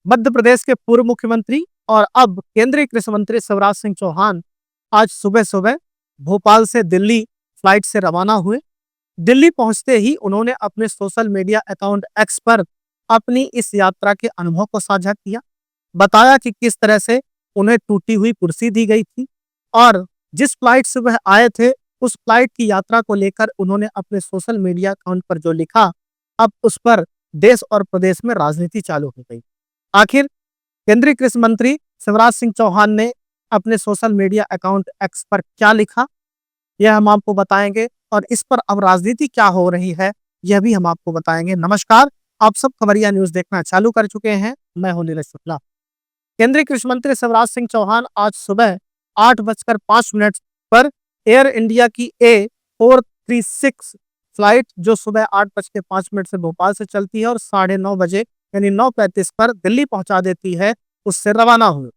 मध्य प्रदेश के पूर्व मुख्यमंत्री और अब केंद्रीय कृषि मंत्री शिवराज सिंह चौहान आज सुबह सुबह भोपाल से दिल्ली फ्लाइट से रवाना हुए। दिल्ली पहुंचते ही उन्होंने अपने सोशल मीडिया अकाउंट एक्स पर अपनी इस यात्रा के अनुभव को साझा किया। बताया कि किस तरह से उन्हें टूटी हुई कुर्सी दी गई थी और जिस फ्लाइट से वह आए थे उस फ्लाइट की यात्रा को लेकर उन्होंने अपने सोशल मीडिया अकाउंट पर जो लिखा, अब उस पर देश और प्रदेश में राजनीति चालू हो गई। आखिर केंद्रीय कृषि मंत्री शिवराज सिंह चौहान ने अपने सोशल मीडिया अकाउंट एक्स पर क्या लिखा, यह हम आपको बताएंगे और इस पर अब राजनीति क्या हो रही है यह भी हम आपको बताएंगे। नमस्कार, आप सब खबरिया न्यूज देखना चालू कर चुके हैं। मैं हूं नीरज शुक्ला। केंद्रीय कृषि मंत्री शिवराज सिंह चौहान आज सुबह 8:05 पर एयर इंडिया की A436 फ्लाइट जो सुबह 8:05 से भोपाल से चलती है और 9:30 बजे यानी 9:35 पर दिल्ली पहुंचा देती है, उससे रवाना हुए।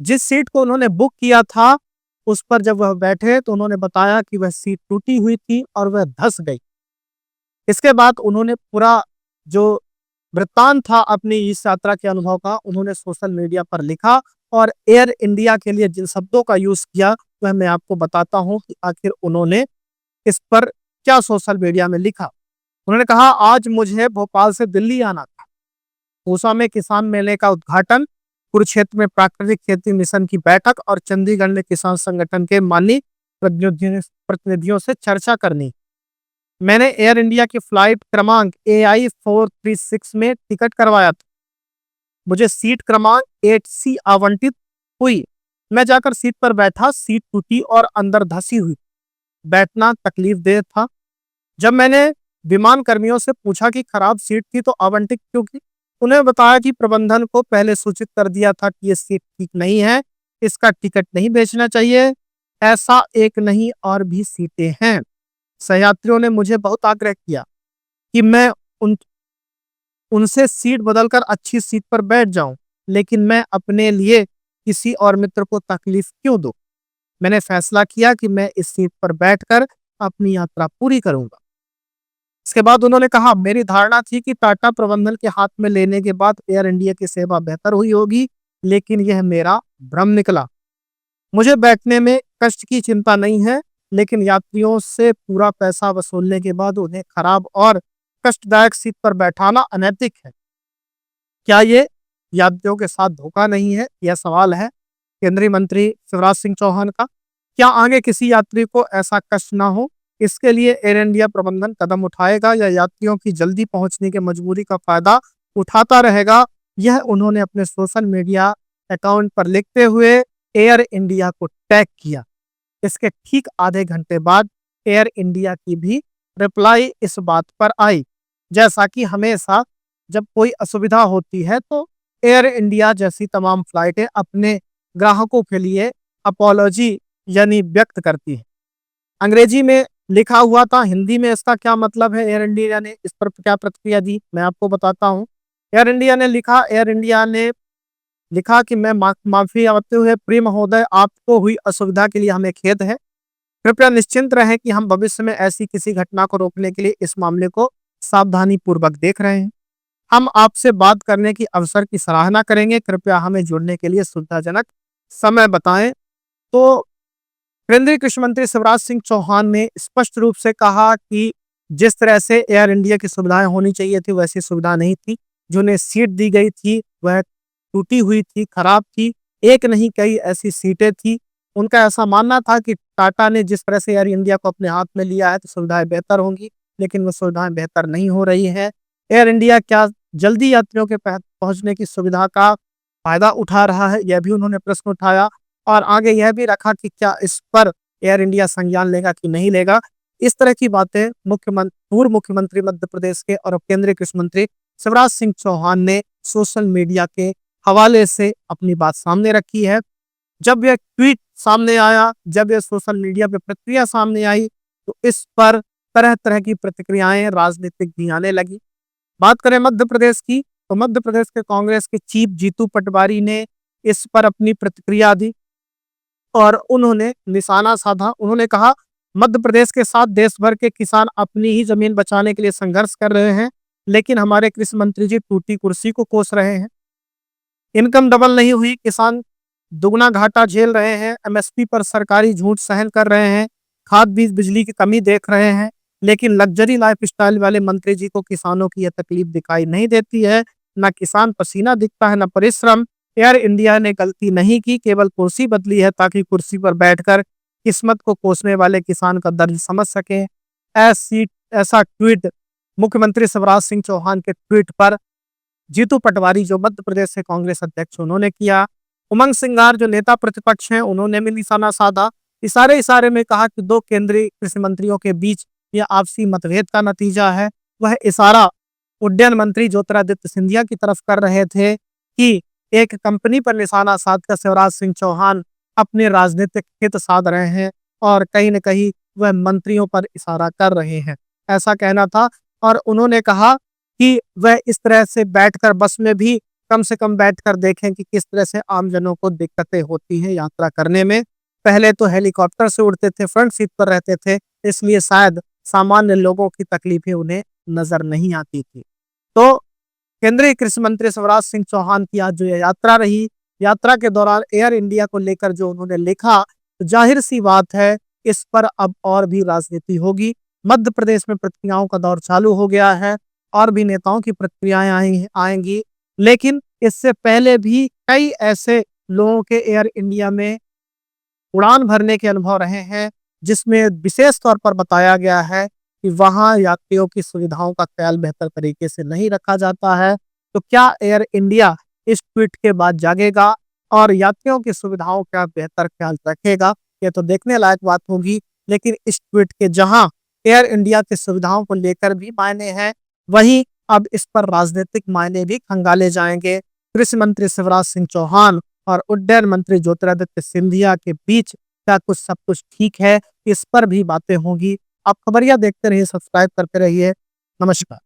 जिस सीट को उन्होंने बुक किया था उस पर जब वह बैठे तो उन्होंने बताया कि वह सीट टूटी हुई थी और वह धंस गई। इसके बाद उन्होंने पूरा जो वृत्तांत था अपनी इस यात्रा के अनुभव का उन्होंने सोशल मीडिया पर लिखा और एयर इंडिया के लिए जिन शब्दों का यूज किया वह मैं आपको बताता हूं कि आखिर उन्होंने इस पर क्या सोशल मीडिया में लिखा। उन्होंने कहा, आज मुझे भोपाल से दिल्ली आना था। पूसा में किसान मेले का उद्घाटन, कुरुक्षेत्र में प्राकृतिक खेती मिशन की बैठक और चंडीगढ़ में किसान संगठन के माननीय प्रतिनिधियों से चर्चा करनी। मैंने एयर इंडिया की फ्लाइट क्रमांक AI436 में टिकट करवाया था। मुझे सीट क्रमांक 8C आवंटित हुई। मैं जाकर सीट पर बैठा, सीट टूटी और अंदर धसी हुई। बैठना तकलीफदेह था। जब मैंने विमान कर्मियों से पूछा कि खराब सीट थी तो आवंटित क्यों की, उन्हें बताया कि प्रबंधन को पहले सूचित कर दिया था कि ये सीट ठीक नहीं है, इसका टिकट नहीं बेचना चाहिए। ऐसा एक नहीं और भी सीटें हैं। सहयात्रियों ने मुझे बहुत आग्रह किया कि मैं उनसे सीट बदलकर अच्छी सीट पर बैठ जाऊं, लेकिन मैं अपने लिए किसी और मित्र को तकलीफ क्यों दूं। मैंने फैसला किया कि मैं इस सीट पर बैठकर अपनी यात्रा पूरी करूंगा। इसके बाद उन्होंने कहा, मेरी धारणा थी कि टाटा प्रबंधन के हाथ में लेने के बाद एयर इंडिया की सेवा बेहतर हुई होगी, लेकिन यह मेरा भ्रम निकला। मुझे बैठने में कष्ट की चिंता नहीं है, लेकिन यात्रियों से पूरा पैसा वसूलने के बाद उन्हें खराब और कष्टदायक सीट पर बैठाना अनैतिक है। क्या ये यात्रियों के साथ धोखा नहीं है? यह सवाल है केंद्रीय मंत्री शिवराज सिंह चौहान का। क्या आगे किसी यात्री को ऐसा कष्ट ना हो, इसके लिए एयर इंडिया प्रबंधन कदम उठाएगा या यात्रियों की जल्दी पहुंचने की मजबूरी का फायदा उठाता रहेगा? यह उन्होंने अपने सोशल मीडिया अकाउंट पर लिखते हुए एयर इंडिया को टैग किया। इसके ठीक आधे घंटे बाद एयर इंडिया की भी रिप्लाई इस बात पर आई। जैसा कि हमेशा जब कोई असुविधा होती है तो एयर इंडिया जैसी तमाम फ्लाइटें अपने ग्राहकों के लिए अपॉलॉजी यानी व्यक्त करती है। अंग्रेजी में लिखा हुआ था, हिंदी में इसका क्या मतलब है, एयर इंडिया ने इस पर क्या प्रतिक्रिया दी, मैं आपको बताता हूँ। एयर इंडिया ने लिखा कि मैं माफी चाहते हुए प्रिय महोदय, आपको हुई असुविधा के लिए हमें खेद है। कृपया निश्चिंत रहें कि हम भविष्य में ऐसी किसी घटना को रोकने के लिए इस मामले को सावधानी पूर्वक देख रहे हैं। हम आपसे बात करने की अवसर की सराहना करेंगे। कृपया हमें जुड़ने के लिए सुविधाजनक समय बताएं। तो केंद्रीय कृषि मंत्री शिवराज सिंह चौहान ने स्पष्ट रूप से कहा कि जिस तरह से एयर इंडिया की सुविधाएं होनी चाहिए थी वैसी सुविधा नहीं थी। जो उन्हें सीट दी गई थी वह टूटी हुई थी, खराब थी। एक नहीं कई ऐसी सीटें थी। उनका ऐसा मानना था कि टाटा ने जिस तरह से एयर इंडिया को अपने हाथ में लिया है तो सुविधाएं बेहतर होंगी, लेकिन वो सुविधाएं बेहतर नहीं हो रही है। एयर इंडिया क्या जल्दी यात्रियों के पहुंचने की सुविधा का फायदा उठा रहा है, यह भी उन्होंने प्रश्न उठाया और आगे यह भी रखा कि क्या इस पर एयर इंडिया संज्ञान लेगा कि नहीं लेगा। इस तरह की बातें पूर्व मुख्यमंत्री मध्य प्रदेश के और केंद्रीय कृषि मंत्री शिवराज सिंह चौहान ने सोशल मीडिया के हवाले से अपनी बात सामने रखी है। जब यह ट्वीट सामने आया, जब यह सोशल मीडिया पे प्रतिक्रिया सामने आई तो इस पर तरह तरह की प्रतिक्रियाएं राजनीतिक भी आने लगी। बात करें मध्य प्रदेश की तो मध्य प्रदेश के कांग्रेस के चीफ जीतू पटवारी ने इस पर अपनी प्रतिक्रिया दी और उन्होंने निशाना साधा। उन्होंने कहा, मध्य प्रदेश के साथ देश भर के किसान अपनी ही जमीन बचाने के लिए संघर्ष कर रहे हैं, लेकिन हमारे कृषि मंत्री जी टूटी कुर्सी को कोस रहे हैं। इनकम डबल नहीं हुई, किसान दुगना घाटा झेल रहे हैं, एमएसपी पर सरकारी झूठ सहन कर रहे हैं, खाद बीज बिजली की कमी देख रहे हैं, लेकिन लग्जरी लाइफस्टाइल वाले मंत्री जी को किसानों की यह तकलीफ दिखाई नहीं देती है। ना किसान पसीना दिखता है, ना परिश्रम। एयर इंडिया ने गलती नहीं की, केवल कुर्सी बदली है ताकि कुर्सी पर बैठकर किस्मत को कोसने वाले किसान का दर्द समझ सके। ऐसा ट्वीट मुख्यमंत्री शिवराज सिंह चौहान के ट्वीट पर जीतू पटवारी जो मध्य प्रदेश से कांग्रेस अध्यक्ष उन्होंने किया। उमंग सिंगार जो नेता प्रतिपक्ष हैं उन्होंने भी निशाना साधा। इशारे इशारे में कहा कि दो केंद्रीय कृषि मंत्रियों के बीच यह आपसी मतभेद का नतीजा है। वह इशारा उड्डयन मंत्री ज्योतिरादित्य सिंधिया की तरफ कर रहे थे कि एक कंपनी पर निशाना साधकर शिवराज सिंह चौहान अपने राजनीतिक हित साध रहे हैं और कहीं न कहीं वह मंत्रियों पर इशारा कर रहे हैं, ऐसा कहना था। और उन्होंने कहा कि वह इस तरह से बैठकर बस में भी कम से कम बैठकर देखें कि किस तरह से आमजनों को दिक्कतें होती हैं यात्रा करने में। पहले तो हेलीकॉप्टर से उड़ते थे, फ्रंट सीट पर रहते थे, इसलिए शायद सामान्य लोगों की तकलीफें उन्हें नजर नहीं आती थी। तो केंद्रीय कृषि मंत्री शिवराज सिंह चौहान की आज जो ये यात्रा रही, यात्रा के दौरान एयर इंडिया को लेकर जो उन्होंने लिखा, तो जाहिर सी बात है इस पर अब और भी राजनीति होगी। मध्य प्रदेश में प्रतिक्रियाओं का दौर चालू हो गया है और भी नेताओं की प्रतिक्रियाएं आएंगी, लेकिन इससे पहले भी कई ऐसे लोगों के एयर इंडिया में उड़ान भरने के अनुभव रहे हैं, जिसमें विशेष तौर पर बताया गया है कि वहां यात्रियों की सुविधाओं का ख्याल बेहतर तरीके से नहीं रखा जाता है। तो क्या एयर इंडिया इस ट्वीट के बाद जागेगा और यात्रियों की सुविधाओं का बेहतर ख्याल रखेगा? ये तो देखने लायक बात होगी। लेकिन इस ट्वीट के जहां एयर इंडिया की सुविधाओं को लेकर भी मायने हैं, वहीं अब इस पर राजनीतिक मायने भी खंगाले जाएंगे। कृषि मंत्री शिवराज सिंह चौहान और उड्डयन मंत्री ज्योतिरादित्य सिंधिया के बीच क्या कुछ सब कुछ ठीक है, इस पर भी बातें होंगी। आप खबरिया देखते रहिए, सब्सक्राइब करते रहिए। नमस्कार।